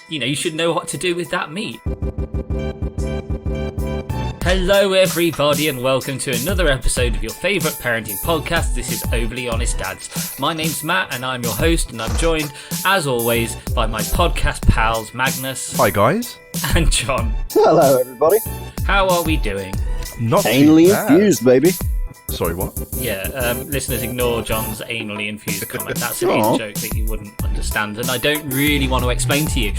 You should know what to do with that meat. Hello everybody and welcome to another episode of your favourite parenting podcast. This is Overly Honest Dads. My name's Matt and I'm your host, and I'm joined, as always, by my podcast pals Magnus. Hi guys. And John. Hello everybody. How are we doing? Not anally infused, baby. Sorry, what? Yeah, listeners, ignore John's anally infused comment. That's an in joke that you wouldn't understand, and I don't really want to explain to you.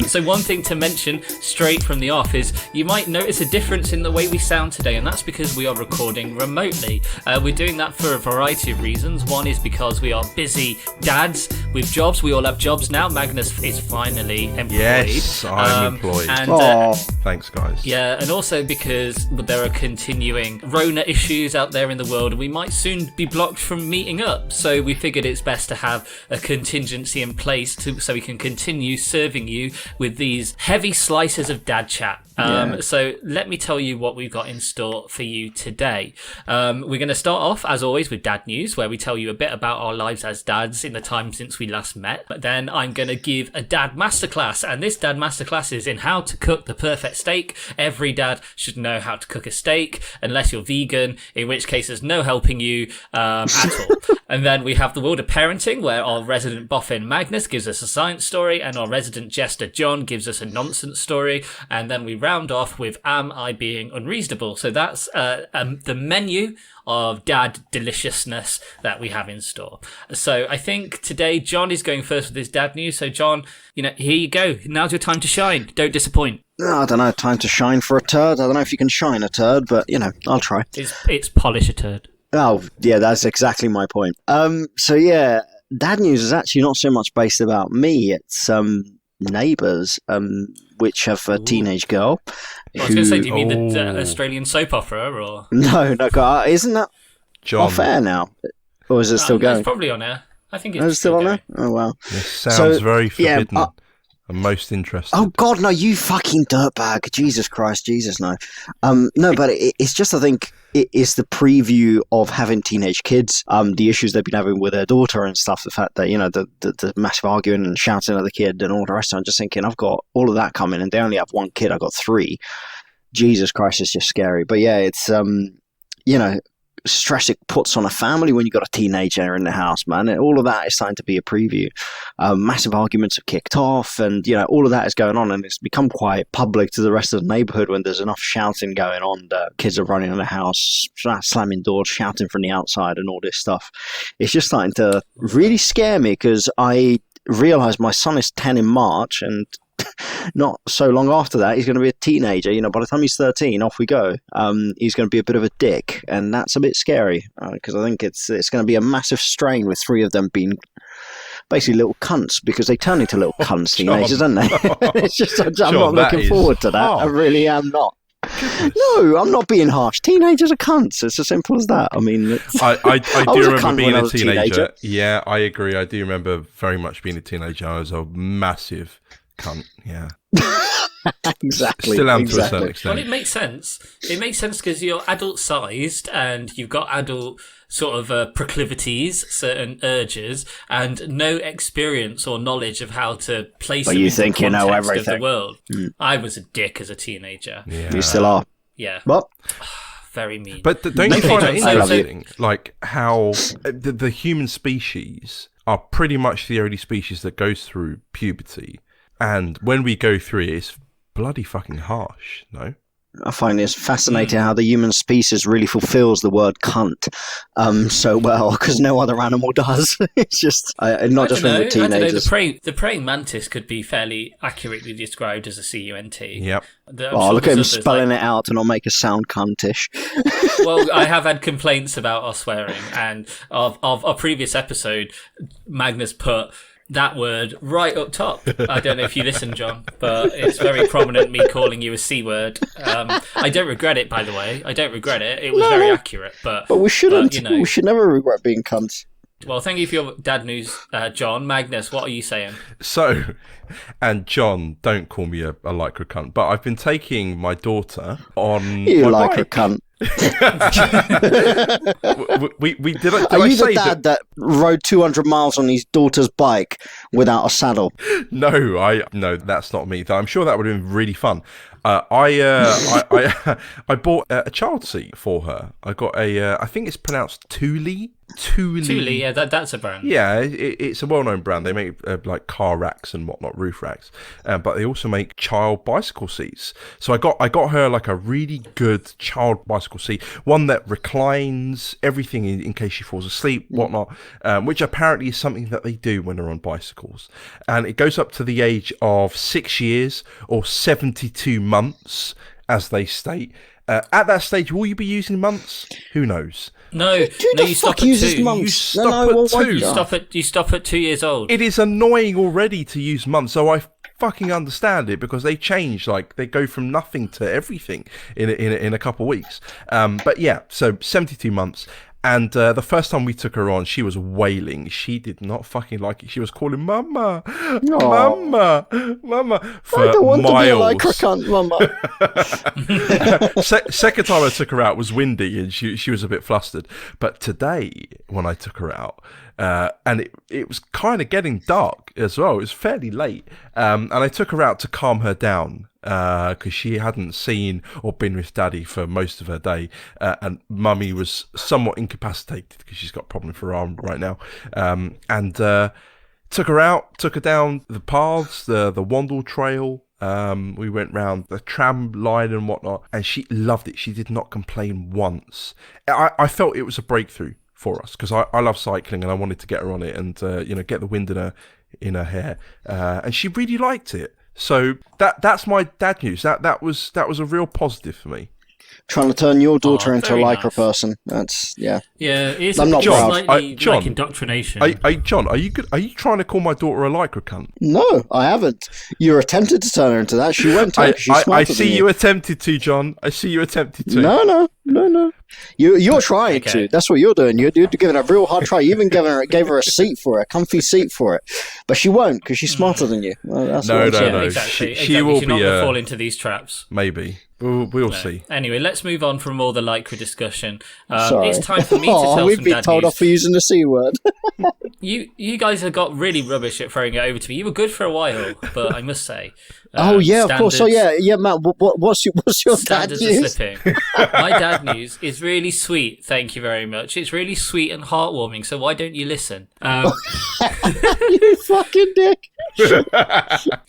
So one thing to mention straight from the off is you might notice a difference in the way we sound today, and that's because we are recording remotely. We're doing that for a variety of reasons. One is because we are busy dads with jobs. We all have jobs now. Magnus is finally employed. Yes, I'm employed. And, thanks, guys. Yeah, and also because there are continuing Rona issues out there in the world, and we might soon be blocked from meeting up. So we figured it's best to have a contingency in place so we can continue serving you with these heavy slices of dad chat. So let me tell you what we've got in store for you today. We're going to start off, as always, with dad news, where we tell you a bit about our lives as dads in the time since we last met. But then I'm going to give a dad masterclass, and this dad masterclass is in how to cook the perfect steak. Every dad should know how to cook a steak, unless you're vegan, in which case there's no helping you at all. And then we have the world of parenting, where our resident boffin Magnus gives us a science story, and our resident jester John gives us a nonsense story. And then we round off with Am I Being Unreasonable? So that's the menu of dad deliciousness that we have in store. So I think today John is going first with his dad news. So John, here you go. Now's your time to shine. Don't disappoint. I don't know, time to shine for a turd. I don't know if you can shine a turd, but, I'll try. It's polish a turd. Oh, yeah, that's exactly my point. Dad news is actually not so much based about me. It's Neighbours, which have a teenage girl. I was going to say, do you mean the Australian soap opera? Or No, isn't that John. off air now? Or is it still going? It's probably on air. I think it's Is it still on there? Oh, wow. This sounds very forbidden. Yeah, I'm most interested. Oh, God, no, you fucking dirtbag. Jesus Christ, Jesus, no. No, but it's just, I think, it is the preview of having teenage kids, the issues they've been having with their daughter and stuff, the fact that, the massive arguing and shouting at the kid and all the rest. I'm just thinking, I've got all of that coming, and they only have one kid. I've got three. Jesus Christ, it's just scary. But yeah, it's, stress it puts on a family when you've got a teenager in the house, man. And all of that is starting to be a preview. Massive arguments have kicked off, and all of that is going on, and it's become quite public to the rest of the neighborhood when there's enough shouting going on that kids are running in the house, slamming doors, shouting from the outside and all this stuff. It's just starting to really scare me, because I realize my son is 10 in March, and not so long after that, he's going to be a teenager. By the time he's 13, off we go. He's going to be a bit of a dick, and that's a bit scary, because I think it's going to be a massive strain with three of them being basically little cunts, because they turn into little cunts, teenagers, don't they? It's just, I'm not looking forward to that. Harsh. I really am not. No, I'm not being harsh. Teenagers are cunts. It's as simple as that. I mean, I do remember being a teenager. Yeah, I agree. I do remember very much being a teenager. I was a massive cunt, yeah. Exactly. Still am to a certain extent. Well, it makes sense. It makes sense because you're adult-sized and you've got adult sort of proclivities, certain urges, and no experience or knowledge of how to place them in the context of the world. I was a dick as a teenager. Yeah. You still are. Yeah. What? Very mean. But don't you find it interesting, like how the human species are pretty much the only species that goes through puberty, and when we go through it, it's bloody fucking harsh, no? I find it's fascinating how the human species really fulfills the word cunt so well, because no other animal does. It's just, not just when we're teenagers. The praying mantis could be fairly accurately described as a cunt. Yep. Look at him spelling it out to not make us sound cuntish. Well, I have had complaints about our swearing, and of a previous episode, Magnus put that word right up top. I don't know if you listen, John, but it's very prominent, me calling you a C word. I don't regret it, by the way. I don't regret it. It was very accurate. But we shouldn't. We should never regret being cunts. Well, thank you for your dad news, John. Magnus, what are you saying? So, and John, don't call me a lycra cunt, but I've been taking my daughter on You my lycra bike. cunt. we did. Did Are I you say the dad that rode 200 miles on his daughter's bike without a saddle? No, that's not me. I'm sure that would have been really fun. I bought a child seat for her. I got I think it's pronounced Thule. Thule, yeah, that's a brand. Yeah, it's a well-known brand. They make like car racks and whatnot, roof racks, but they also make child bicycle seats. So I got her like a really good child bicycle seat, one that reclines everything in case she falls asleep, whatnot, which apparently is something that they do when they're on bicycles, and it goes up to the age of 6 years or 72 months, as they state. At that stage, will you be using months? Who knows? No, you stop at 2. You stop at 2. You stop at 2 years old. It is annoying already to use months, so I fucking understand it, because they change, like they go from nothing to everything in a couple of weeks. But yeah, so 72 months. And the first time we took her on, she was wailing. She did not fucking like it. She was calling "Mama, Mama, Mama" for I don't want miles. to be a lycra cunt, Mama. Second time I took her out was windy, and she was a bit flustered. But today, when I took her out, and it was kind of getting dark as well. It was fairly late, and I took her out to calm her down, because she hadn't seen or been with Daddy for most of her day, and Mummy was somewhat incapacitated because she's got a problem with her arm right now, and took her out, took her down the paths, the Wandle Trail. We went round the tram line and whatnot, and she loved it. She did not complain once. I felt it was a breakthrough for us, because I love cycling and I wanted to get her on it and get the wind in her hair, and she really liked it. So that's my dad news. That was a real positive for me. Trying to turn your daughter into a lycra nice. person. That's Yeah, it's I'm not proud. slightly John, like indoctrination. John, are you trying to call my daughter a lycra cunt? No, I haven't. You attempted to turn her into that. She went to it. She's smarter I than see you attempted to, John. I see you attempted to. No. You're trying to. That's what you're doing. You're giving her a real hard try. You even gave her a seat for it, a comfy seat for it, but she won't, because she's smarter than you. Well, that's No. Exactly. She will She's not be. going to fall into these traps. Maybe. We'll see. Anyway, let's move on from all the lycra discussion. Sorry. It's time for me to tell we've some been dad told news. off for using the C word. You guys have got really rubbish at throwing it over to me. You were good for a while, but I must say. Oh yeah, of course. So yeah, Matt. What's your dad Standards are news? slipping. My dad news is really sweet. Thank you very much. It's really sweet and heartwarming. So why don't you listen? You fucking dick.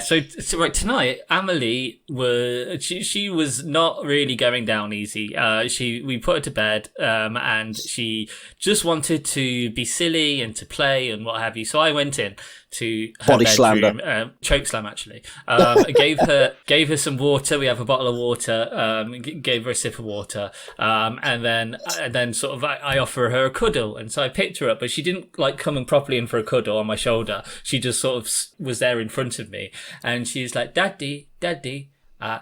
So right tonight, Amelie she was not really going down easy. We put her to bed, and she just wanted to be silly and to play and what have you. So I went in to her Body bedroom, slammed choke slam actually. Gave her some water. We have a bottle of water. Gave her a sip of water, and then sort of I offer her a cuddle, and so I picked her up, but she didn't like come in properly in for a cuddle on my shoulder. She just sort of was there in front of me, and she's like, "Daddy, I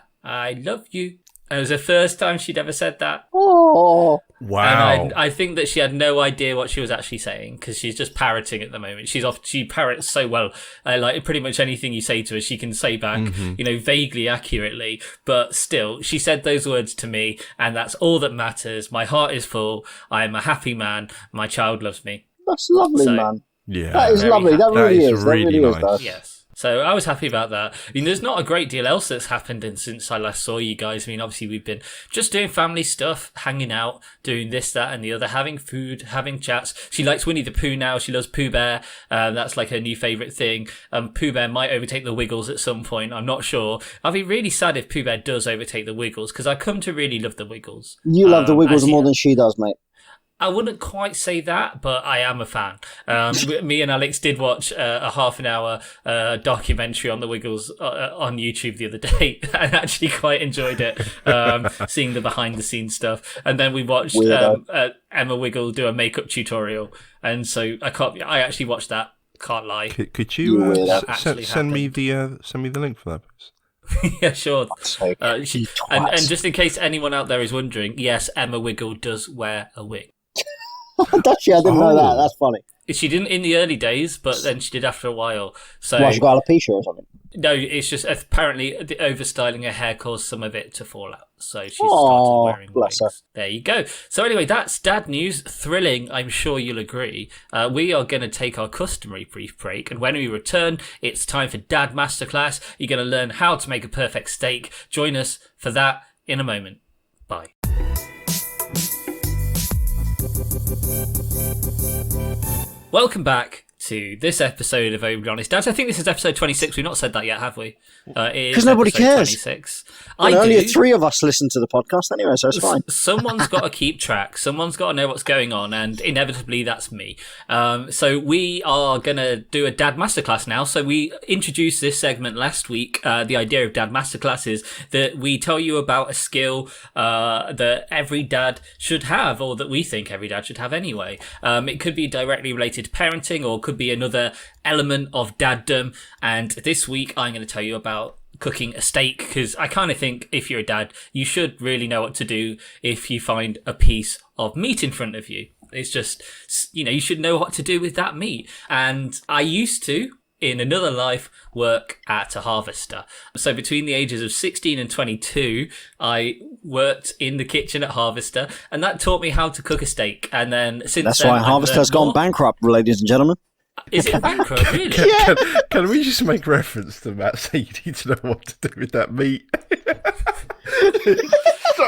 love you." And it was the first time she'd ever said that. Oh, Wow. And I think that she had no idea what she was actually saying, because she's just parroting at the moment. She parrots so well. Like pretty much anything you say to her, she can say back, vaguely accurately. But still, she said those words to me, and that's all that matters. My heart is full. I am a happy man. My child loves me. that's lovely, man. Yeah. That is Very lovely. That happy. really That is. is That really really is. nice. Dad. Yes. So I was happy about that. I mean, there's not a great deal else that's happened since I last saw you guys. I mean, obviously we've been just doing family stuff, hanging out, doing this, that, and the other, having food, having chats. She likes Winnie the Pooh now. She loves Pooh Bear. That's like her new favourite thing. Pooh Bear might overtake the Wiggles at some point. I'm not sure. I'll be really sad if Pooh Bear does overtake the Wiggles, because I come to really love the Wiggles. You love the Wiggles as more than she does, mate. I wouldn't quite say that, but I am a fan. Me and Alex did watch a half an hour documentary on the Wiggles on YouTube the other day, and actually quite enjoyed it, seeing the behind the scenes stuff. And then we watched Emma Wiggle do a makeup tutorial, and so I actually watched that. Can't lie. Could you actually send me the link for that, please? Yeah, sure. You And twat. just in case anyone out there is wondering, yes, Emma Wiggle does wear a wig. Does she? I didn't know that. That's funny. She didn't in the early days, but then she did after a while. So Well, she got alopecia or something. no, it's just apparently the overstyling her hair caused some of it to fall out. So she Aw, started wearing bless her. wigs. There you go. So anyway, that's dad news. Thrilling, I'm sure you'll agree. We are going to take our customary brief break, and when we return, it's time for Dad Masterclass. You're going to learn how to make a perfect steak. Join us for that in a moment. Bye. Welcome back to this episode of Overly Honest Dads. I think this is episode 26. We've not said that yet, have we? Because nobody cares. 26. Well, only 3 of us listen to the podcast anyway, so it's fine. Someone's got to keep track. Someone's got to know what's going on, and inevitably that's me. So we are going to do a Dad Masterclass now. So we introduced this segment last week. The idea of Dad Masterclass is that we tell you about a skill that every dad should have, or that we think every dad should have anyway. It could be directly related to parenting, or could be another element of daddom. And this week I'm going to tell you about cooking a steak, because I kind of think if you're a dad, you should really know what to do if you find a piece of meat in front of you. It's just, you should know what to do with that meat. And I used to, in another life, work at a harvester. So between the ages of 16 and 22, I worked in the kitchen at Harvester, and that taught me how to cook a steak. And then since That's then, why Harvester's gone bankrupt, ladies and gentlemen. Is it bankrupt, really? Can we just make reference to Matt saying you need to know what to do with that meat?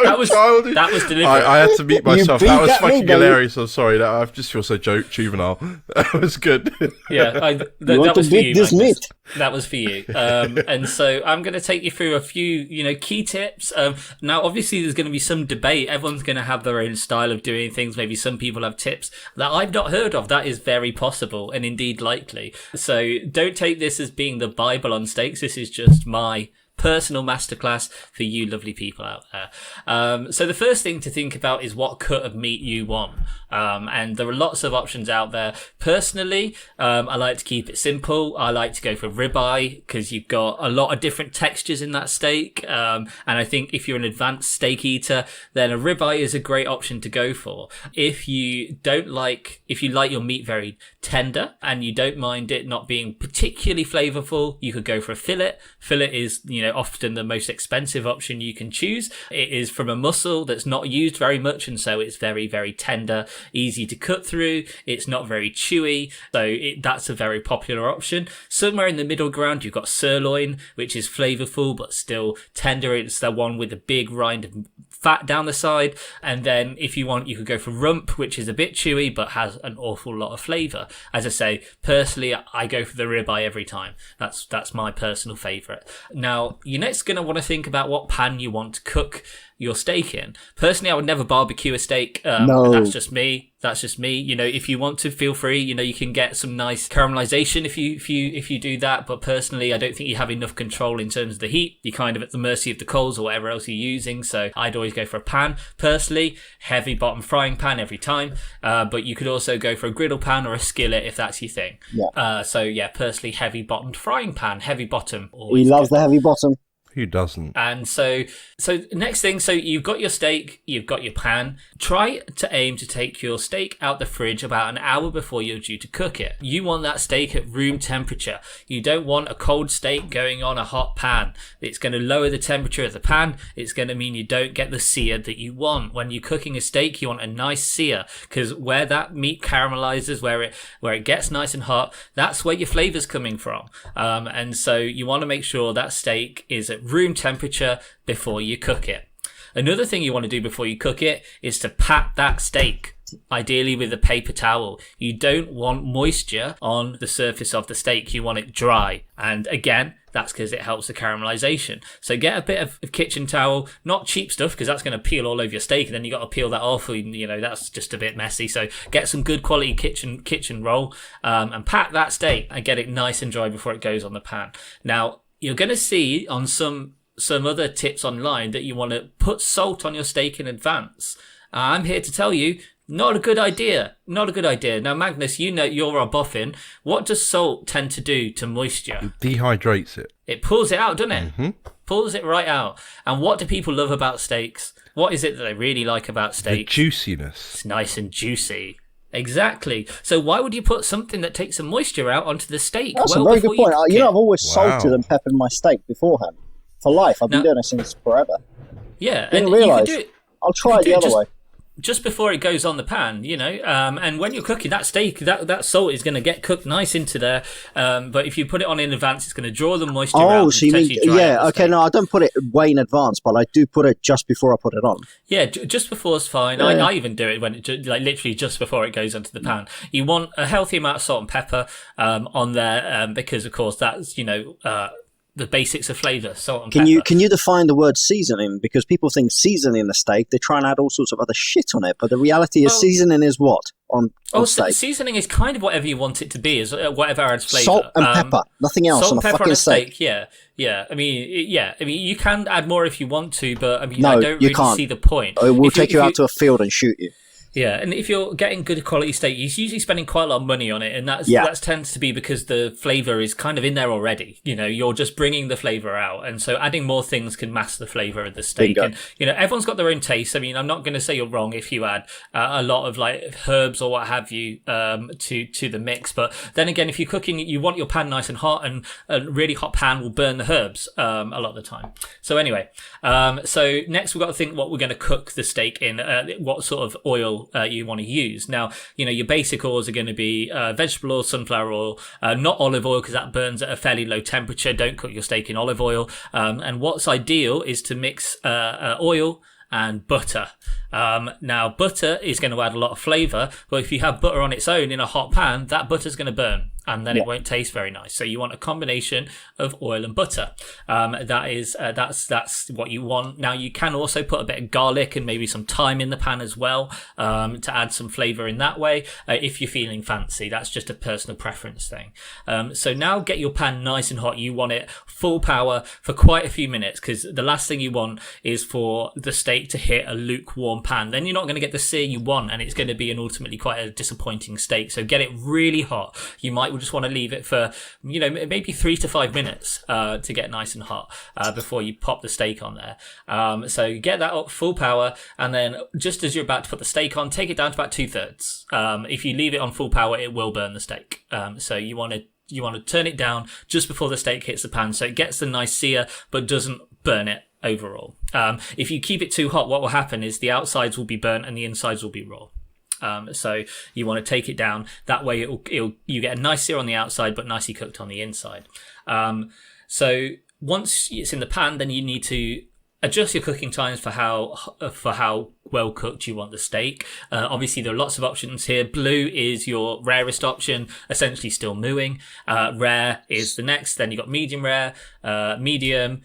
That was deliberate. I had to mute myself. beat That was that fucking meat, baby. hilarious. I'm sorry. I just feel so juvenile. That was good. Yeah, that was for you, this Magnus. meat? That was for you. And so I'm going to take you through a few, key tips. Now, obviously, there's going to be some debate. Everyone's going to have their own style of doing things. Maybe some people have tips that I've not heard of. That is very possible and indeed likely. So don't take this as being the Bible on steaks. This is just my personal masterclass for you lovely people out there. So the first thing to think about is what cut of meat you want. And there are lots of options out there. Personally, I like to keep it simple. I like to go for ribeye because you've got a lot of different textures in that steak. And I think if you're an advanced steak eater, then a ribeye is a great option to go for. If you like your meat very tender and you don't mind it not being particularly flavorful, you could go for a fillet. Fillet is, often the most expensive option you can choose. It is from a muscle that's not used very much, and so it's very, very tender, easy to cut through. It's not very chewy, so that's a very popular option. Somewhere in the middle ground, you've got sirloin, which is flavorful but still tender. It's the one with the big rind of fat down the side. And then if you want, you could go for rump, which is a bit chewy but has an awful lot of flavour. As I say, personally, I go for the ribeye every time. That's my personal favourite. Now, you're next going to want to think about what pan you want to cook your steak in. Personally, I would never barbecue a steak. No. That's just me. If you want to, feel free. You can get some nice caramelization if you do that. But personally, I don't think you have enough control in terms of the heat. You're kind of at the mercy of the coals or whatever else you're using. So I'd always go for a pan. Personally, heavy bottom frying pan every time. But you could also go for a griddle pan or a skillet if that's your thing. Yeah. Personally, heavy bottomed frying pan, heavy bottom. He loves the heavy bottom. Who doesn't? And so next thing, so you've got your steak, you've got your pan. Try to aim to take your steak out the fridge about an hour before you're due to cook it. You want that steak at room temperature. You don't want a cold steak going on a hot pan. It's going to lower the temperature of the pan. It's going to mean you don't get the sear that you want. When you're cooking a steak, you want a nice sear, because where that meat caramelizes, where it gets nice and hot, that's where your flavor's coming from. And so you want to make sure that steak is at room temperature before you cook it. Another thing you want to do before you cook it is to pat that steak, ideally with a paper towel. You don't want moisture on the surface of the steak. You want it dry. And again, that's because it helps the caramelization. So get a bit of kitchen towel, not cheap stuff, because that's going to peel all over your steak, and then you got to peel that off, and that's just a bit messy. So get some good quality kitchen roll, and pat that steak and get it nice and dry before it goes on the pan. Now, you're going to see on some other tips online that you want to put salt on your steak in advance. I'm here to tell you, not a good idea. Not a good idea. Now, Magnus, you're a boffin. What does salt tend to do to moisture? It dehydrates it. It pulls it out, doesn't it? Mm-hmm. Pulls it right out. And what do people love about steaks? What is it that they really like about steaks? The juiciness. It's nice and juicy. Exactly. So why would you put something that takes some moisture out onto the steak? That's a very good point. I've always salted and peppered my steak beforehand for life. I've been doing it since forever. Yeah, Didn't realise. I'll try it the other way. Just before it goes on the pan, and when you're cooking that steak, that salt is going to get cooked nice into there. But if you put it on in advance, it's going to draw the moisture out. Oh, so you mean, okay, no, I don't put it way in advance, but I do put it just before I put it on. Yeah, just before is fine. Yeah. I even do it when literally just before it goes onto the pan. You want a healthy amount of salt and pepper on there because, of course, that's, the basics of flavour, salt and pepper. Can you define the word seasoning? Because people think seasoning a steak, they try and add all sorts of other shit on it, but the reality is seasoning is what on steak? Seasoning is kind of whatever you want it to be, is whatever adds flavour. Salt and pepper, nothing else salt on and pepper fucking on a steak. Yeah. I mean, you can add more if you want to, but I mean, no, I don't really can't. see the point. We'll take you out to a field and shoot you. Yeah, and if you're getting good quality steak, you're usually spending quite a lot of money on it, and that tends to be because the flavour is kind of in there already. You're just bringing the flavour out, and so adding more things can mask the flavour of the steak. Bingo. And everyone's got their own taste. I mean, I'm not going to say you're wrong if you add a lot of like herbs or what have you to the mix, but then again, if you're cooking, you want your pan nice and hot, and a really hot pan will burn the herbs a lot of the time. So anyway, so next we've got to think what we're going to cook the steak in, what sort of oil you want to use. Now, your basic oils are going to be vegetable oil, sunflower oil, not olive oil because that burns at a fairly low temperature. Don't cook your steak in olive oil. And what's ideal is to mix oil and butter. Now, butter is going to add a lot of flavour, but if you have butter on its own in a hot pan, that butter's going to burn, and then it won't taste very nice. So you want a combination of oil and butter. That's what you want. Now, you can also put a bit of garlic and maybe some thyme in the pan as well to add some flavour in that way if you're feeling fancy. That's just a personal preference thing. So now get your pan nice and hot. You want it full power for quite a few minutes, because the last thing you want is for the steak to hit a lukewarm pan. Then you're not going to get the sear you want, and it's going to be ultimately quite a disappointing steak. So get it really hot. You might just want to leave it for maybe 3 to 5 minutes to get nice and hot before you pop the steak on there. So get that up full power, and then just as you're about to put the steak on, take it down to about 2/3. If you leave it on full power, it will burn the steak. So you want to turn it down just before the steak hits the pan, so it gets the nice sear but doesn't burn it overall. If you keep it too hot, what will happen is the outsides will be burnt and the insides will be raw. So you want to take it down. That way you get a nice sear on the outside but nicely cooked on the inside. So once it's in the pan, then you need to adjust your cooking times for how well cooked you want the steak. Obviously, there are lots of options here. Blue is your rarest option, essentially still mooing. Rare is the next. Then you got medium rare, medium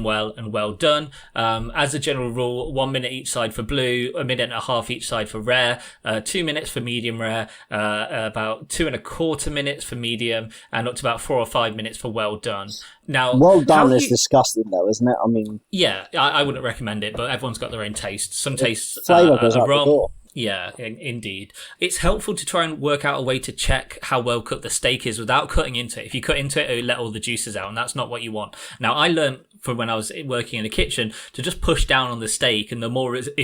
well, and well done. As a general rule, 1 minute each side for blue, 1.5 minutes each side for rare, 2 minutes for medium rare, about 2.25 minutes for medium, and up to about 4 or 5 minutes for well done. Now, well done is disgusting, though, isn't it? I mean, yeah, I wouldn't recommend it, but everyone's got their own taste. Some tastes flavour goes out the door. Yeah, indeed. It's helpful to try and work out a way to check how well cooked the steak is without cutting into it. If you cut into it, it'll let all the juices out, and that's not what you want. Now, I learned from when I was working in the kitchen to just push down on the steak, and the more if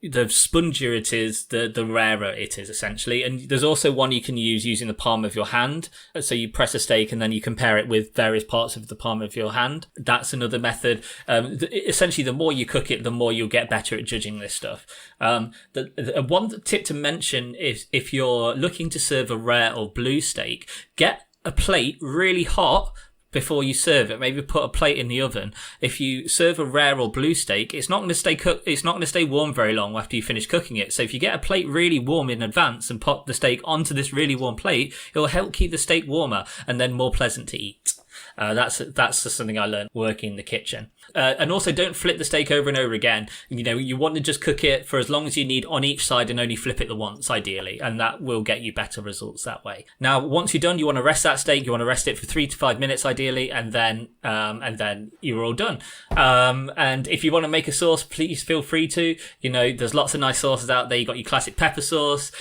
the spongier it is, the rarer it is, essentially. And there's also one you can use using the palm of your hand. So you press a steak and then you compare it with various parts of the palm of your hand. That's another method. Essentially, the more you cook it, the more you'll get better at judging this stuff. The one tip to mention is if you're looking to serve a rare or blue steak, get a plate really hot before you serve it. Maybe put a plate in the oven. If you serve a rare or blue steak, it's not going to stay it's not going to stay warm very long after you finish cooking it. So if you get a plate really warm in advance and pop the steak onto this really warm plate, it will help keep the steak warmer and then more pleasant to eat. That's just something I learned working in the kitchen. And also, don't flip the steak over and over again. You want to just cook it for as long as you need on each side and only flip it the once, ideally, and that will get you better results that way. Now, once you're done, you want to rest that steak. You want to rest it for 3 to 5 minutes, ideally, and then you're all done. And if you want to make a sauce, please feel free to. There's lots of nice sauces out there. You got your classic pepper sauce,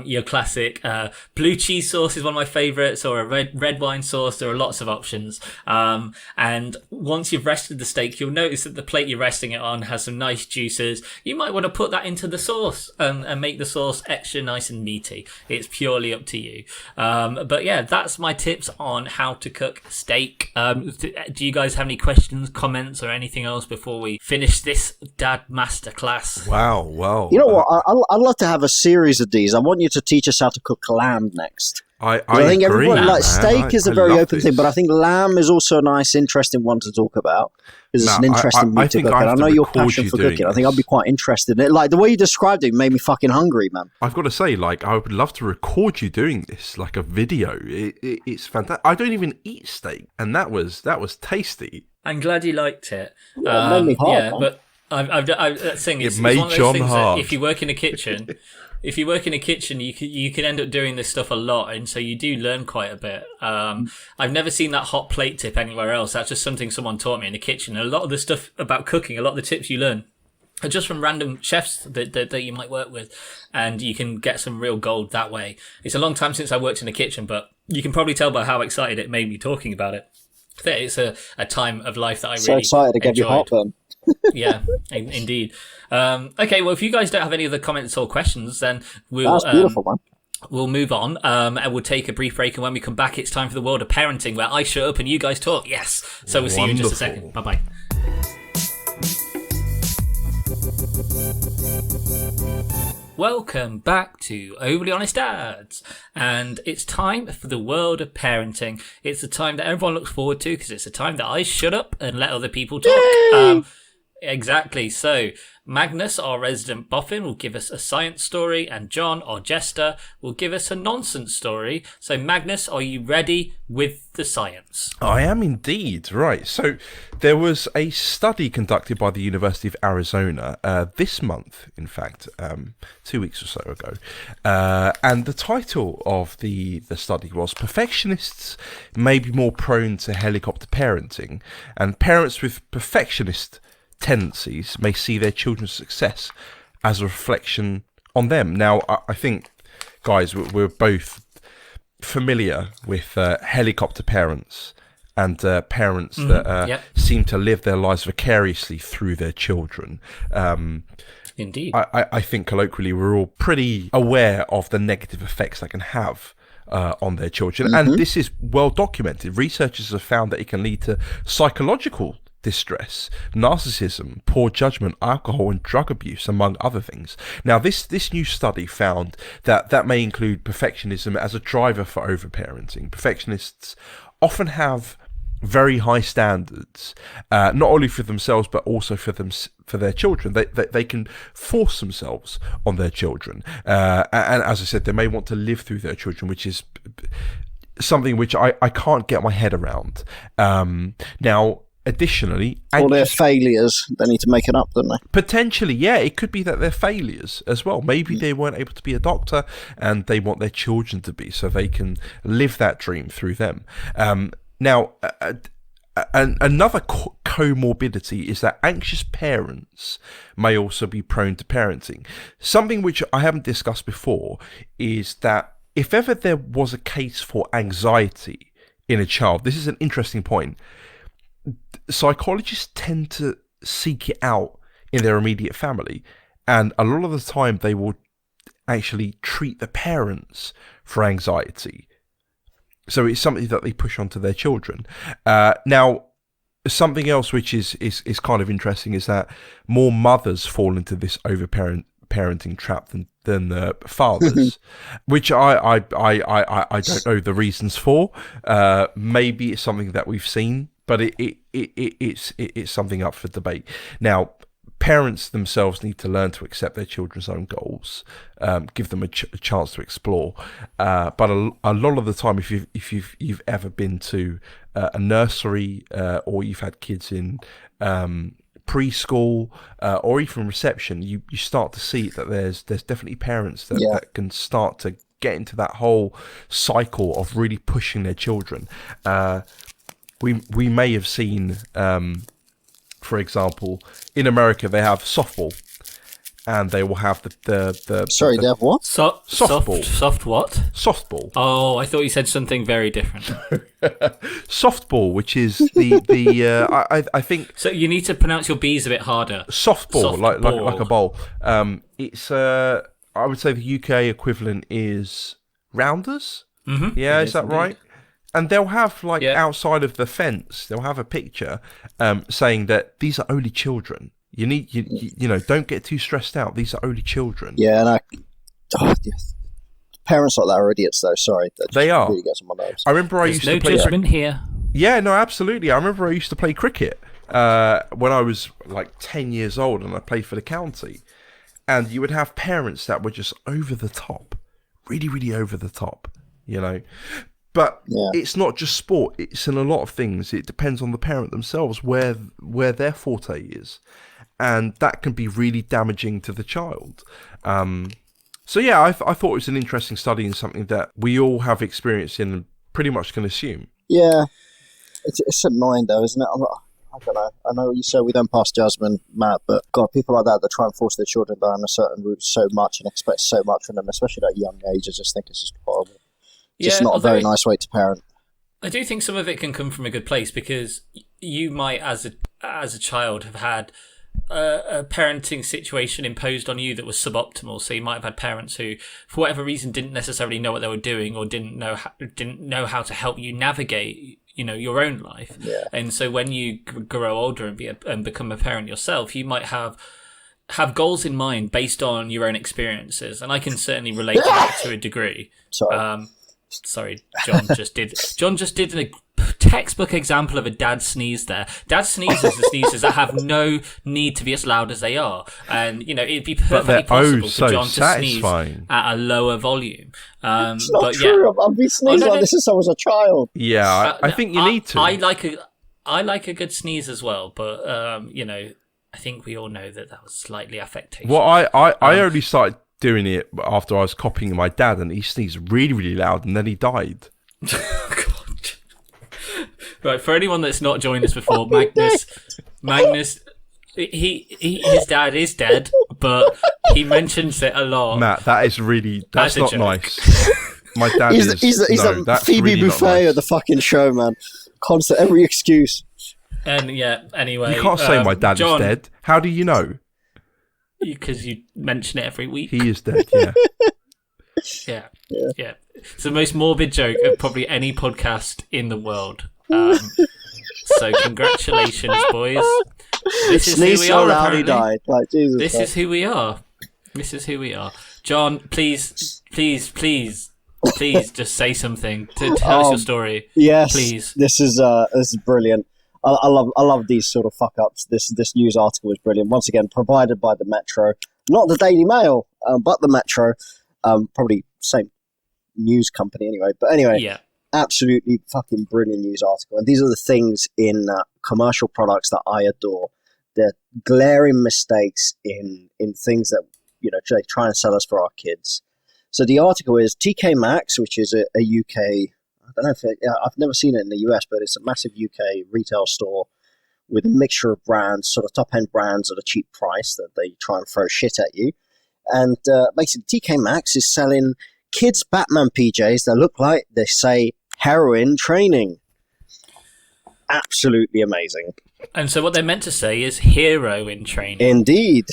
your classic blue cheese sauce is one of my favorites, or a red wine sauce. There are lots of options. And once you've rested the steak steak, you'll notice that the plate you're resting it on has some nice juices. You might want to put that into the sauce and make the sauce extra nice and meaty. It's purely up to you. But yeah, that's my tips on how to cook steak. Do you guys have any questions, comments, or anything else before we finish this dad masterclass? Wow, well. You know what? I'd love to have a series of these. I want you to teach us how to cook lamb next. I think agree, everybody man. steak is a I very love open this. thing, but I think lamb is also a nice, interesting one to talk about because it's No, an interesting I meat to think cook. I And I have know to your record passion you for doing cooking. I think I'd this. be quite interested in it. Like the way you described it made me fucking hungry, man. I've got to say, like, I would love to record you doing this, like a video. It's fantastic. I don't even eat steak, and that was tasty. I'm glad you liked it. Yeah, it made me hard, yeah, man. but that's thing. It's made one of those John things hard. that if you work in a kitchen, you can end up doing this stuff a lot, and so you do learn quite a bit. I've never seen that hot plate tip anywhere else. That's just something someone taught me in the kitchen. A lot of the stuff about cooking, a lot of the tips you learn are just from random chefs that you might work with, and you can get some real gold that way. It's a long time since I worked in a kitchen, but you can probably tell by how excited it made me talking about it. That it's a time of life that I So really excited to get you enjoyed. heartburn. Yeah, indeed. Okay, well, if you guys don't have any other comments or questions, then That's beautiful, man. we'll move on, and we'll take a brief break. And when we come back, it's time for the world of parenting, where I shut up and you guys talk. Yes. So we'll see you in just a second. Wonderful. Bye-bye. Welcome back to Overly Honest Dads, and it's time for the world of parenting. It's the time that everyone looks forward to because it's the time that I shut up and let other people talk. Exactly. So Magnus, our resident boffin, will give us a science story, and John, our jester, will give us a nonsense story. So Magnus, are you ready with the science? I am indeed. Right. So there was a study conducted by the University of Arizona this month, in fact, 2 weeks or so ago. And the title of the study was Perfectionists May Be More Prone to Helicopter Parenting, and Parents with Perfectionist Tendencies May See Their Children's Success as a Reflection on Them. Now, I think, guys, we're both familiar with helicopter parents and parents that seem to live their lives vicariously through their children. Indeed. I think colloquially we're all pretty aware of the negative effects that can have on their children. And this is well documented. Researchers have found that it can lead to psychological distress, narcissism, poor judgment, alcohol and drug abuse, among other things. Now, this new study found that may include perfectionism as a driver for overparenting. Perfectionists often have very high standards, not only for themselves but also for their children. They can force themselves on their children, and as I said, they may want to live through their children, which is something which I can't get my head around. Now, additionally, Or their failures, they need to make it up, don't they? potentially, yeah, it could be that they're failures as well. Maybe they weren't able to be a doctor and they want their children to be, so they can live that dream through them. Now, another comorbidity is that anxious parents may also be prone to parenting. Something which I haven't discussed before is that if ever there was a case for anxiety in a child, this is an interesting point, psychologists tend to seek it out in their immediate family, and a lot of the time they will actually treat the parents for anxiety. So it's something that they push onto their children. Now, something else which is kind of interesting is that more mothers fall into this parenting trap than fathers, which I don't know the reasons for. Maybe it's something that we've seen, but it's something up for debate. Now, parents themselves need to learn to accept their children's own goals, give them a chance to explore. But a lot of the time, if you've ever been to a nursery or you've had kids in preschool or even reception, you start to see that there's definitely parents that can start to get into that whole cycle of really pushing their children. We may have seen, for example, in America they have softball, and they will have the Sorry, they have what? Softball. Soft what? Softball. Oh, I thought you said something very different. Softball, which is I think. So you need to pronounce your B's a bit harder. Softball, like a bowl. It's I would say the UK equivalent is rounders. Mm-hmm. Yeah, is that indeed. right? And they'll have outside of the fence, they'll have a picture saying that these are only children. You need you know, don't get too stressed out. These are only children. Yeah, and parents like that are idiots, though. Sorry, they are. Really gets on my nerves. I remember I used to play. No judgment here. Yeah, no, absolutely. I remember I used to play cricket when I was like 10 years old, and I played for the county. And you would have parents that were just over the top, really, really over the top, you know. But it's not just sport; it's in a lot of things. It depends on the parent themselves where their forte is, and that can be really damaging to the child. So yeah, I thought it was an interesting study and something that we all have experience in and pretty much can assume. Yeah, it's annoying though, isn't it? I don't know. I know you say we don't pass judgment, Matt, but God, people like that try and force their children down a certain route so much and expect so much from them, especially at a young age. I just think it's just horrible. Just not a very nice way to parent. I do think some of it can come from a good place, because you might, as a child, have had a parenting situation imposed on you that was suboptimal. So you might have had parents who, for whatever reason, didn't necessarily know what they were doing, or didn't know how to help you navigate, you know, your own life. Yeah. And so when you grow older and become a parent yourself, you might have goals in mind based on your own experiences, and I can certainly relate to that to a degree. Sorry, John just did a textbook example of a dad sneeze there. Dad sneezes are sneezes that have no need to be as loud as they are. And, you know, it'd be perfectly possible for John to sneeze at a lower volume. It's not true. I've been sneezing like this since I was a child. Yeah, I think you need to. I like a good sneeze as well, but, you know, I think we all know that was slightly affectation. Well, I only started doing it after I was copying my dad, and he sneezed really, really loud, and then he died. God. Right, for anyone that's not joined us before, Magnus, his dad is dead, but he mentions it a lot. Matt, that's not nice. My dad he's a Phoebe really Buffet nice. of the fucking show, man. Constant, every excuse. And yeah, anyway, you can't say my dad John, is dead. How do you know? Because you mention it every week. He is dead. Yeah. Yeah. It's the most morbid joke of probably any podcast in the world. So congratulations, boys. This is Sneeze who we so are. loud he Apparently. died. Like, Jesus. This is who we are. This is who we are. John, please, just say something to tell us your story. Yes, please. This is brilliant. I love these sort of fuck ups. This news article is brilliant. Once again, provided by the Metro, not the Daily Mail, but the Metro. Probably same news company anyway. But anyway, absolutely fucking brilliant news article. And these are the things in commercial products that I adore. They're glaring mistakes in things that, you know, they try and sell us for our kids. So the article is TK Maxx, which is a UK. I don't know if I've never seen it in the US, but it's a massive UK retail store with a mixture of brands, sort of top-end brands at a cheap price that they try and throw shit at you. And basically, TK Maxx is selling kids' Batman PJs that look like they say heroin training. Absolutely amazing. And so what they're meant to say is hero in training. Indeed.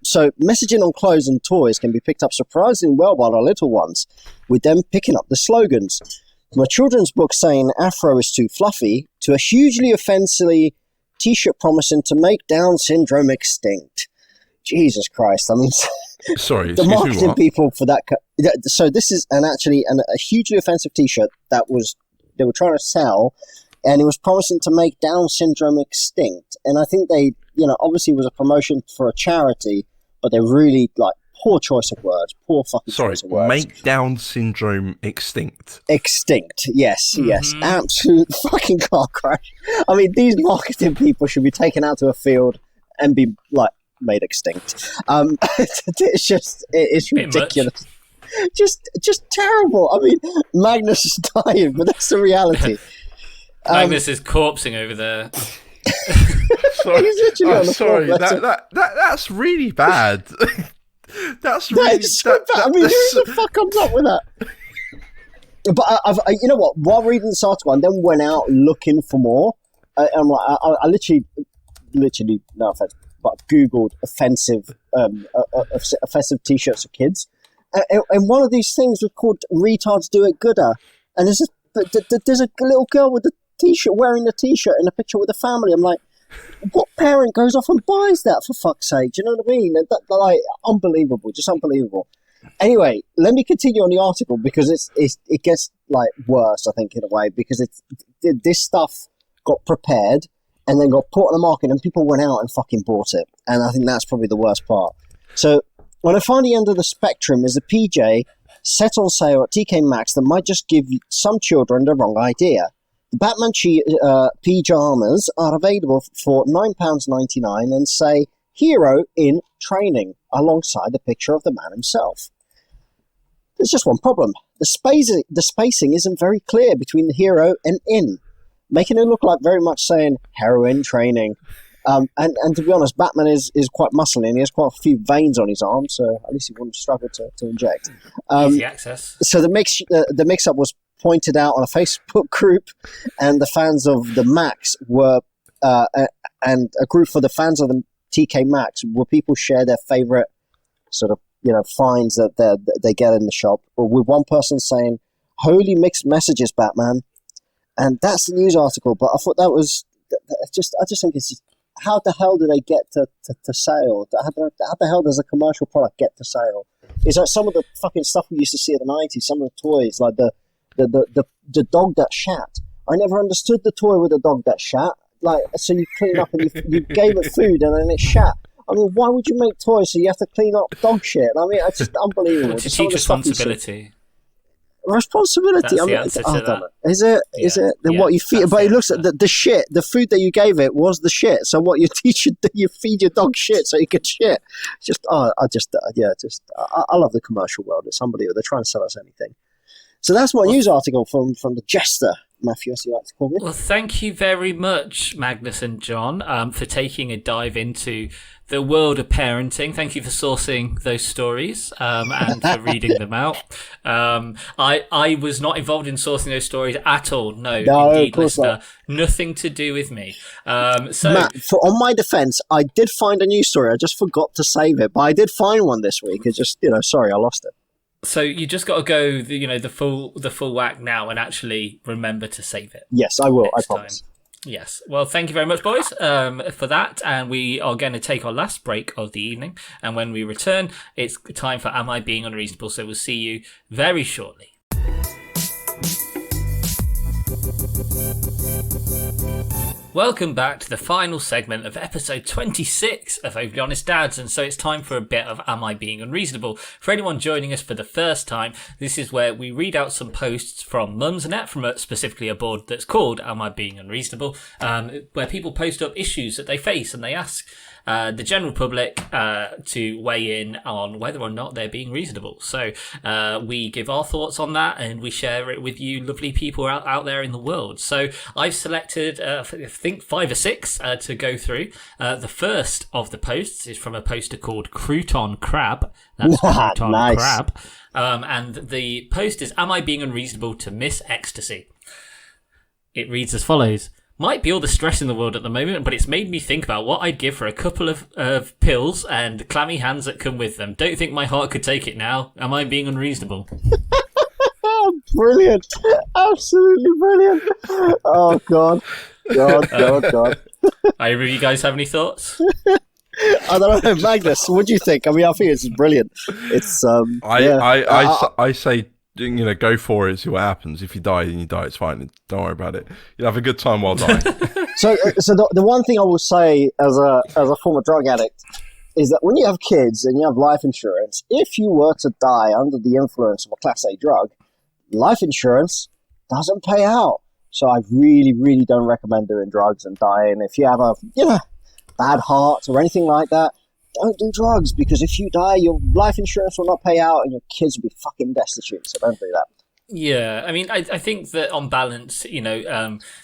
So messaging on clothes and toys can be picked up surprisingly well by the little ones, with them picking up the slogans. From a children's book saying Afro is too fluffy, to a hugely offensive t-shirt promising to make Down syndrome extinct. Jesus Christ. I mean, sorry, the marketing people for that. So this is actually a hugely offensive t-shirt that they were trying to sell, and it was promising to make Down syndrome extinct. And I think they, you know, obviously it was a promotion for a charity, but they really, like, poor choice of words. Poor fucking choice of words. Make Down syndrome extinct. Extinct, yes. Absolute fucking car crash. I mean, these marketing people should be taken out to a field and be, like, made extinct. It's ridiculous. Just terrible. I mean, Magnus is dying, but that's the reality. Magnus is corpsing over there. sorry. He's literally on I'm the sorry. floor, bless him. That's really bad. That's really That is so bad. I mean, who the fuck comes up with that? But you know what? While reading this article, I then went out looking for more. I'm like, I literally, no offense, but Googled offensive T-shirts for kids, and one of these things was called "Retards Do It Gooder," and there's a little girl with a T-shirt wearing a T-shirt in a picture with a family. I'm like, what parent goes off and buys that, for fuck's sake? Do you know what I mean? Like, unbelievable, just unbelievable. Anyway, let me continue on the article because it gets like worse, I think, in a way, because this stuff got prepared and then got put on the market and people went out and fucking bought it. And I think that's probably the worst part. So when I find the end of the spectrum is a PJ set on sale at TK Maxx that might just give some children the wrong idea. The Batman pyjamas are available for £9.99 and say hero in training alongside the picture of the man himself. There's just one problem. The spacing isn't very clear between the hero and in, making it look like very much saying heroin training. And to be honest, Batman is quite muscly and he has quite a few veins on his arm, so at least he wouldn't struggle to inject. Easy access. So the mix-up was pointed out on a Facebook group, and the fans of the Max were, and a group for the fans of the TK Maxx where people share their favourite sort of, finds that they get in the shop, with one person saying, "Holy mixed messages, Batman." And that's the news article, but I thought that was I just think it's just, how the hell do they get to sale? How the hell does a commercial product get to sale? It's like some of the fucking stuff we used to see in the 90s, some of the toys, like the dog that shat. I never understood the toy with the dog that shat. Like, so you clean up and you gave it food and then it shat. I mean, why would you make toys so you have to clean up dog shit? I mean, it's just unbelievable. To teach responsibility. Responsibility. That's the answer to that. Is it? Yeah. Is it? Then Yeah, what you feed? But it looks answer. at the shit. The food that you gave it was the shit. So what you teach you feed your dog shit so you can shit. I love the commercial world. It's unbelievable. They're trying to sell us anything. So that's my news article from the Jester. Matthew, as you like to call me. Well, thank you very much, Magnus and John, for taking a dive into the world of parenting. Thank you for sourcing those stories and for reading them out. I was not involved in sourcing those stories at all. No, indeed, of course listener. not. Nothing to do with me. So, Matt, on my defence, I did find a news story. I just forgot to save it, but I did find one this week. It's just, sorry, I lost it. So you just got to go, the full whack now and actually remember to save it. Yes, I will. I next promise. time. Yes. Well, thank you very much, boys, for that. And we are going to take our last break of the evening. And when we return, it's time for Am I Being Unreasonable? So we'll see you very shortly. Welcome back to the final segment of episode 26 of Overly Honest Dads, and so it's time for a bit of Am I Being Unreasonable? For anyone joining us for the first time, this is where we read out some posts from Mumsnet, from specifically a board that's called Am I Being Unreasonable, where people post up issues that they face and they ask the general public to weigh in on whether or not they're being reasonable. So we give our thoughts on that and we share it with you lovely people out there in the world. So I've selected, I think 5 or 6 to go through. The first of the posts is from a poster called Crouton Crab. That's Crouton Nice. Crab. And the post is, Am I Being Unreasonable to Miss Ecstasy? It reads as follows. Might be all the stress in the world at the moment, but it's made me think about what I'd give for a couple of pills and clammy hands that come with them. Don't think my heart could take it now. Am I being unreasonable? Brilliant. Absolutely brilliant. Oh, God. God. Either of you guys have any thoughts? I don't know, Magnus, what do you think? I mean, I think it's brilliant. It's, I say, go for it, see what happens. If you die, then you die. It's fine. Don't worry about it. You'll have a good time while dying. So the one thing I will say as a former drug addict is that when you have kids and you have life insurance, if you were to die under the influence of a Class A drug, life insurance doesn't pay out. So I really, really don't recommend doing drugs and dying. If you have a bad heart or anything like that, don't do drugs, because if you die, your life insurance will not pay out and your kids will be fucking destitute. So don't do that. Yeah, I mean, I think that on balance,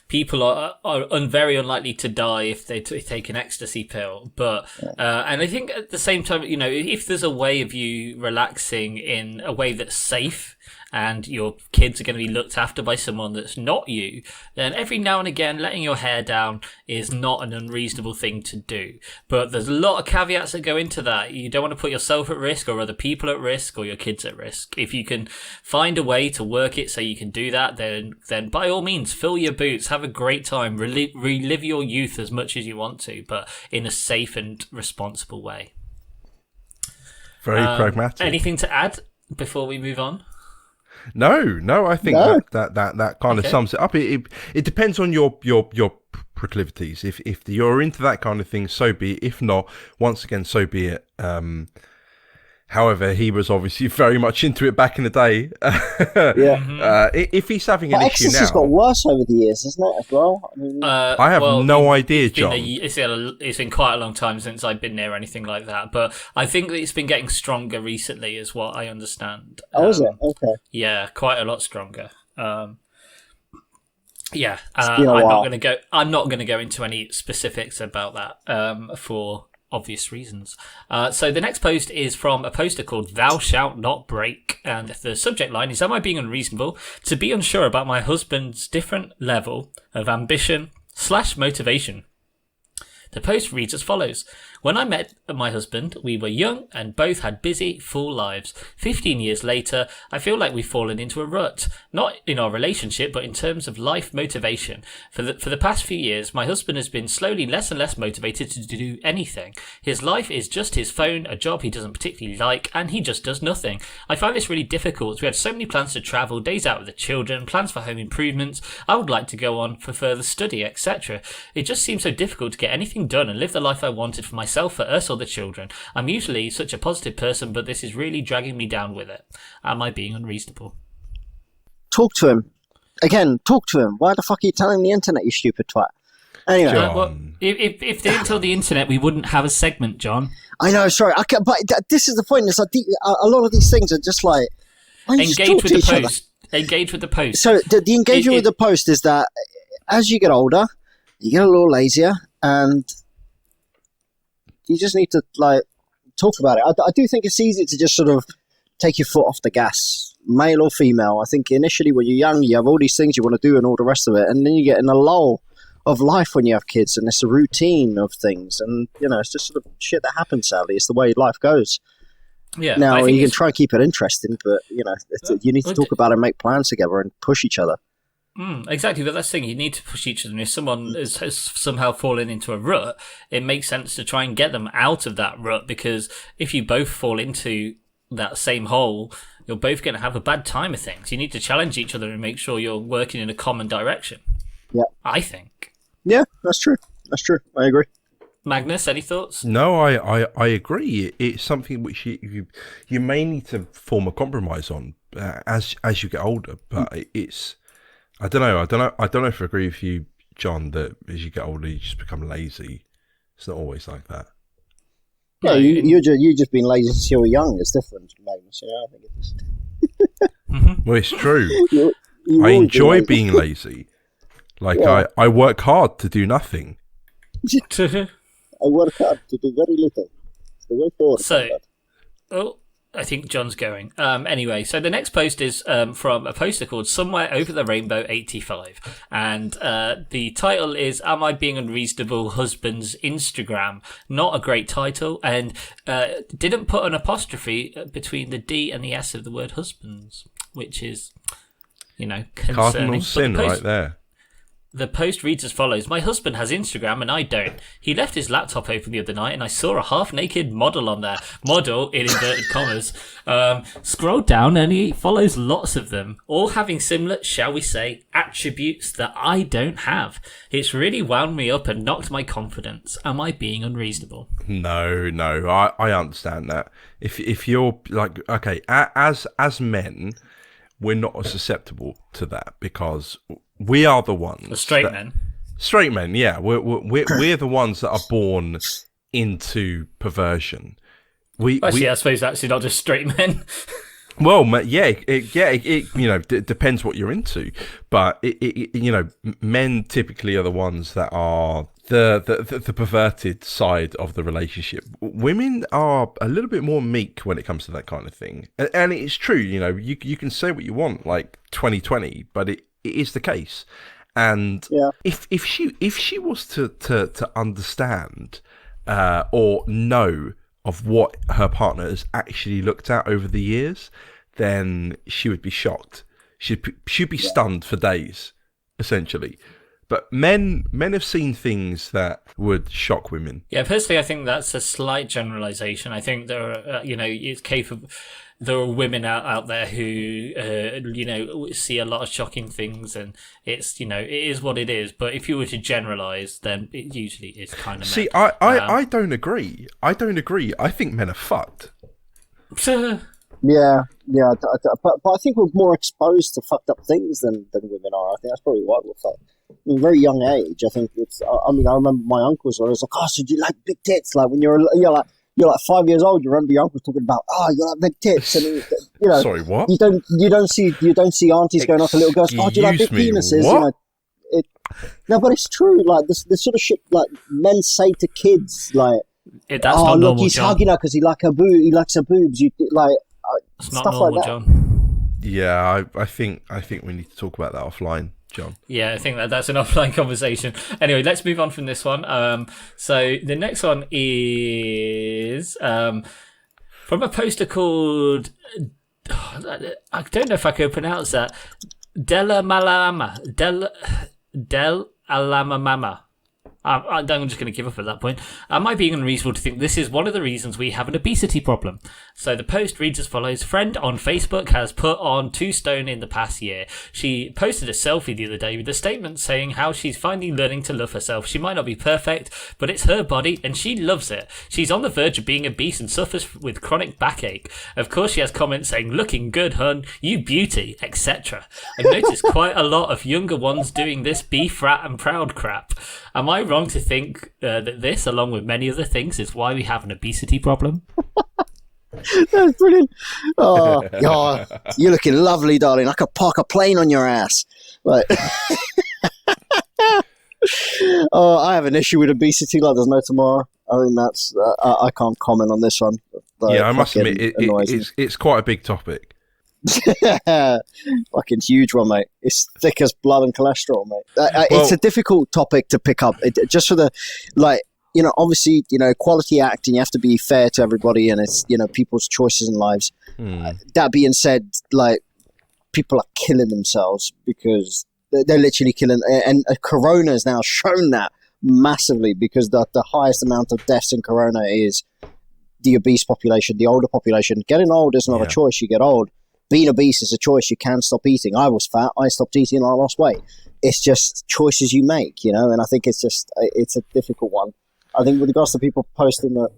people are very unlikely to die if they take an ecstasy pill. But and I think at the same time, if there's a way of you relaxing in a way that's safe, and your kids are going to be looked after by someone that's not you, then every now and again, letting your hair down is not an unreasonable thing to do. But there's a lot of caveats that go into that. You don't want to put yourself at risk or other people at risk or your kids at risk. If you can find a way to work it so you can do that, then by all means, fill your boots, have a great time, relive your youth as much as you want to, but in a safe and responsible way. Very pragmatic. Anything to add before we move on? No, I think that kind of sums it up. It depends on your proclivities. If you're into that kind of thing, so be it. If not, once again, so be it. However, he was obviously very much into it back in the day. If he's having an issue now, has got worse over the years, isn't it? As well, I mean, I have no idea, John. It's been quite a long time since I've been there or anything like that, but I think that it's been getting stronger recently, is what I understand. Oh, is it? Okay. Yeah, quite a lot stronger. I'm not going to go into any specifics about that for obvious reasons. So the next post is from a poster called Thou Shalt Not Break, and the subject line is, Am I being unreasonable to be unsure about my husband's different level of ambition/motivation? The post reads as follows. When I met my husband, we were young and both had busy, full lives. 15 years later, I feel like we've fallen into a rut. Not in our relationship, but in terms of life motivation. For the past few years, my husband has been slowly less and less motivated to do anything. His life is just his phone, a job he doesn't particularly like, and he just does nothing. I find this really difficult. We had so many plans to travel, days out with the children, plans for home improvements. I would like to go on for further study, etc. It just seems so difficult to get anything done and live the life I wanted for myself, for us or the children. I'm usually such a positive person, but this is really dragging me down with it. Am I being unreasonable? Talk to him. Again, talk to him. Why the fuck are you telling the internet, you stupid twat? Anyway. If they didn't tell the internet, we wouldn't have a segment, John. I know, sorry. But this is the point. It's like a lot of these things are just like... Engage with the post. Engage with the post. So the engagement with the post is that as you get older, you get a little lazier, and you just need to talk about it. I do think it's easy to just sort of take your foot off the gas, male or female. I think initially when you're young, you have all these things you want to do and all the rest of it, and then you get in a lull of life when you have kids, and it's a routine of things, and it's just sort of shit that happens. Sadly, it's the way life goes. Yeah. Now you can try and keep it interesting, but you need to talk about it and make plans together and push each other. Exactly, but that's the thing, you need to push each other, and if someone has somehow fallen into a rut, it makes sense to try and get them out of that rut, because if you both fall into that same hole, you're both going to have a bad time of things. You need to challenge each other and make sure you're working in a common direction. Yeah, I think. Yeah, that's true. I agree. Magnus, any thoughts? No, I agree. It's something which you may need to form a compromise on as you get older, but it's... I don't know if I agree with you, John, that as you get older, you just become lazy. It's not always like that. No, you've just been lazy since you were young. It's different, Magnus. I think it's... Well, it's true. I enjoy being lazy. I work hard to do nothing. I work hard to do very little. It's the way forward. I think John's going. Anyway, so the next post is from a poster called Somewhere Over the Rainbow 85. And the title is Am I Being Unreasonable Husband's Instagram? Not a great title. And didn't put an apostrophe between the D and the S of the word husbands, which is, concerning. Cardinal sin right there. The post reads as follows. My husband has Instagram and I don't. He left his laptop open the other night and I saw a half-naked model on there. Model, in inverted commas. Scrolled down and he follows lots of them, all having similar, shall we say, attributes that I don't have. It's really wound me up and knocked my confidence. Am I being unreasonable? No, I understand that. If you're okay, as men, we're not as susceptible to that because we are the ones. The straight men. Straight men, yeah. We're the ones that are born into perversion. I suppose actually not just straight men. Well, it depends what you're into, but men typically are the ones that are the perverted side of the relationship. Women are a little bit more meek when it comes to that kind of thing, and it's true. You can say what you want, like 2020, but it is the case. And if she was to understand or know of what her partner has actually looked at over the years, then she would be shocked. She'd be stunned for days, essentially. But men have seen things that would shock women. Yeah, personally, I think that's a slight generalization. I think there are, it's capable. There are women out there who, see a lot of shocking things, and it's, it is what it is. But if you were to generalize, then it usually is kind of. See, I don't agree. I think men are fucked. Yeah, but I think we're more exposed to fucked up things than women are. I think that's probably why we're fucked. In a very young age, I think it's. I remember my uncles were always like, "Oh, so do you like big tits?" Like when you're like 5 years old, you remember your uncles talking about, "Oh, you like big tits," and Sorry, what? You don't see aunties going off to little girls. "Oh, do you like big penises?" What? No, but it's true. Like this sort of shit, like men say to kids, like, that's not normal, look, he's John. hugging her because he likes her boobs. You like It's not stuff normal, like that. John. Yeah, I think we need to talk about that offline, John. Yeah, I think that's an offline conversation. Anyway, let's move on from this one. So the next one is from a poster called I don't know if I can pronounce that. Del Alama Mama. I'm just going to give up at that point. Am I being unreasonable to think this is one of the reasons we have an obesity problem? So the post reads as follows. Friend on Facebook has put on 2 stone in the past year. She posted a selfie the other day with a statement saying how she's finally learning to love herself. She might not be perfect, but it's her body and she loves it. She's on the verge of being obese and suffers with chronic backache. Of course, she has comments saying, "Looking good, hun, you beauty," etc. I've noticed quite a lot of younger ones doing this be fat and proud crap. Am I wrong to think that this, along with many other things, is why we have an obesity problem? That's brilliant. Oh, you're looking lovely, darling. I could park a plane on your ass. Like, I have an issue with obesity like there's no tomorrow. I think that's. I can't comment on this one. Yeah, I must admit, it's quite a big topic. Fucking huge one, mate. It's thick as blood and cholesterol, mate. It's a difficult topic to pick up. Just for the, obviously, quality acting, you have to be fair to everybody, and it's, people's choices in lives. That being said, people are killing themselves because they're literally killing, and Corona has now shown that massively, because the highest amount of deaths in Corona is the obese population, the older population. Getting old is not a choice. You get old. Being obese is a choice. You can stop eating. I was fat. I stopped eating and I lost weight. It's just choices you make, and I think it's a difficult one. I think with regards to people posting the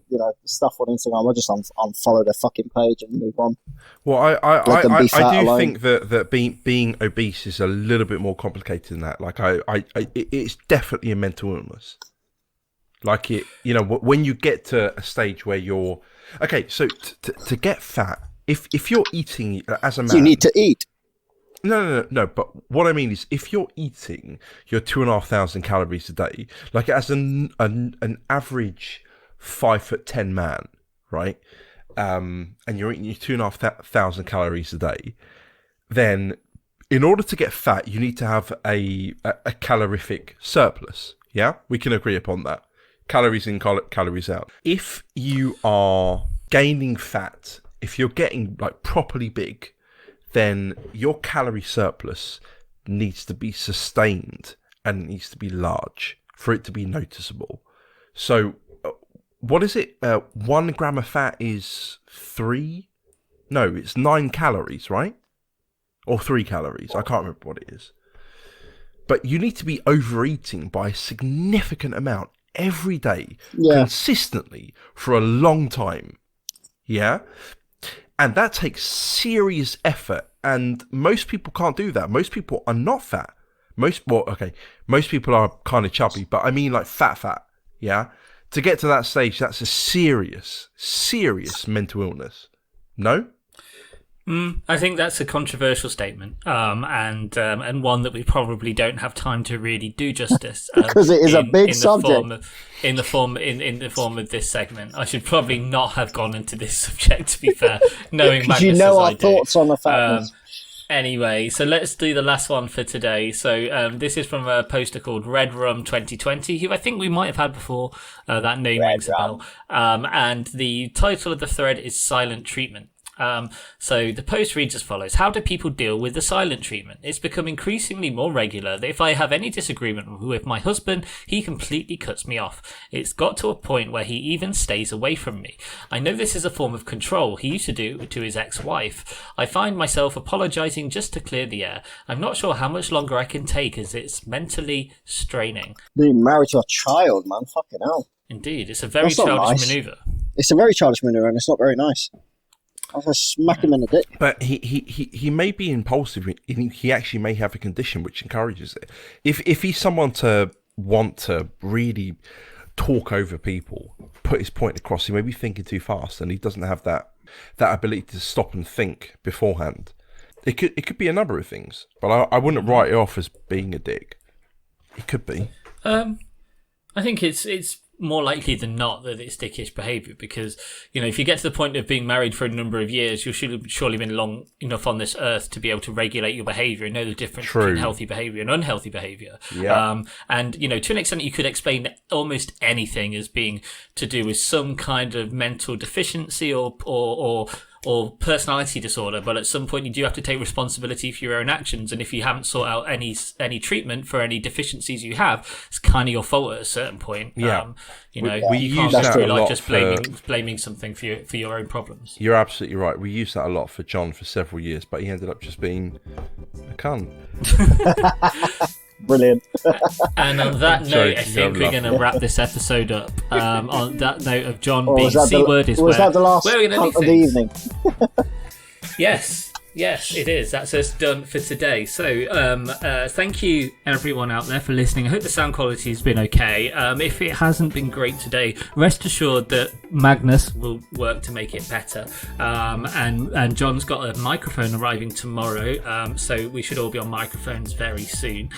stuff on Instagram, I just unfollow their fucking page and move on. Well, I do alone. think that being obese is a little bit more complicated than that. It's definitely a mental illness. When you get to a stage where you're okay, so to get fat. If you're eating as a man, you need to eat. No. But what I mean is, if you're eating your 2,500 calories a day, like as an average 5'10" man, right? And you're eating your 2,500 calories a day, then in order to get fat, you need to have a calorific surplus. Yeah, we can agree upon that. Calories in, calories out. If you are gaining fat, if you're getting properly big, then your calorie surplus needs to be sustained and it needs to be large for it to be noticeable. So, what is it? 1 gram of fat is 9 calories, right? Or 3 calories. I can't remember what it is. But you need to be overeating by a significant amount every day, consistently, for a long time. Yeah? And that takes serious effort, and most people can't do that. Most people are not fat. Most people are kind of chubby, but I mean fat, yeah? To get to that stage, that's a serious mental illness. No? I think that's a controversial statement, and one that we probably don't have time to really do justice. Because it is a big subject. In the form of this segment, I should probably not have gone into this subject. To be fair, knowing Magnus, you know as our I thoughts do. on the fatness. Anyway, so let's do the last one for today. So this is from a poster called Red Rum 2020, who I think we might have had before. That name rings a bell. And the title of the thread is Silent Treatment. So the post reads as follows: how do people deal with the silent treatment? It's become increasingly more regular that if I have any disagreement with my husband, he completely cuts me off. It's got to a point where he even stays away from me. I know this is a form of control he used to do to his ex-wife. I find myself apologising just to clear the air. I'm not sure how much longer I can take as it's mentally straining. Being married to a child, man, fucking hell. Indeed, it's a very That's not childish nice. manoeuvre. It's a very childish maneuver, and it's not very nice. I'll just smack him in the dick. But he may be impulsive. He actually may have a condition which encourages it. If he's someone to want to really talk over people, put his point across, he may be thinking too fast, and he doesn't have that ability to stop and think beforehand. It could be a number of things, but I wouldn't write it off as being a dick. It could be. I think it's more likely than not that it's dickish behaviour, because, you know, if you get to the point of being married for a number of years, you've surely been long enough on this earth to be able to regulate your behaviour and know the difference between healthy behaviour and unhealthy behaviour. Yeah. And, you know, to an extent, you could explain almost anything as being to do with some kind of mental deficiency or personality disorder, but at some point you do have to take responsibility for your own actions, and if you haven't sought out any treatment for any deficiencies you have, it's kind of your fault at a certain point. Yeah. You know, we you use can't that just be a like lot just blaming something for your own problems. You're absolutely right. We used that a lot for John for several years, but he ended up just being a cunt. Brilliant. And on that note, I think we're I'm going to wrap this episode up. On that note of John Or being was that C-word is was where that the last we're going to cunt leave of the things. evening? Yes, it is. That's us done for today. So, thank you everyone out there for listening. I hope the sound quality has been okay. If it hasn't been great today, rest assured that Magnus will work to make it better. And John's got a microphone arriving tomorrow, so we should all be on microphones very soon.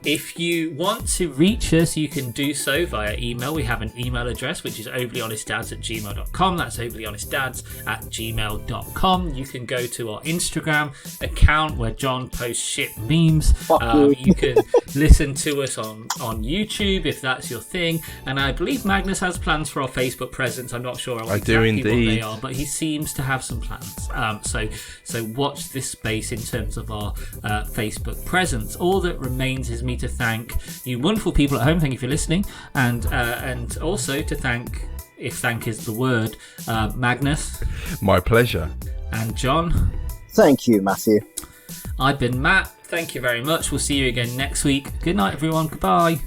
If you want to reach us, you can do so via email. We have an email address, which is overlyhonestdads@gmail.com. That's overlyhonestdads@gmail.com. You can go to our Instagram account where John posts shit memes. You can listen to us on YouTube if that's your thing. And I believe Magnus has plans for our Facebook presence. I'm not sure I do what indeed. they are, but he seems to have some plans. So watch this space in terms of our Facebook presence. All that remains is me to thank you wonderful people at home. Thank you for listening, and also to thank, if thank is the word, Magnus. My pleasure. And John. Thank you, Matthew. I've been Matt. Thank you very much. We'll see you again next week. Good night, everyone. Goodbye.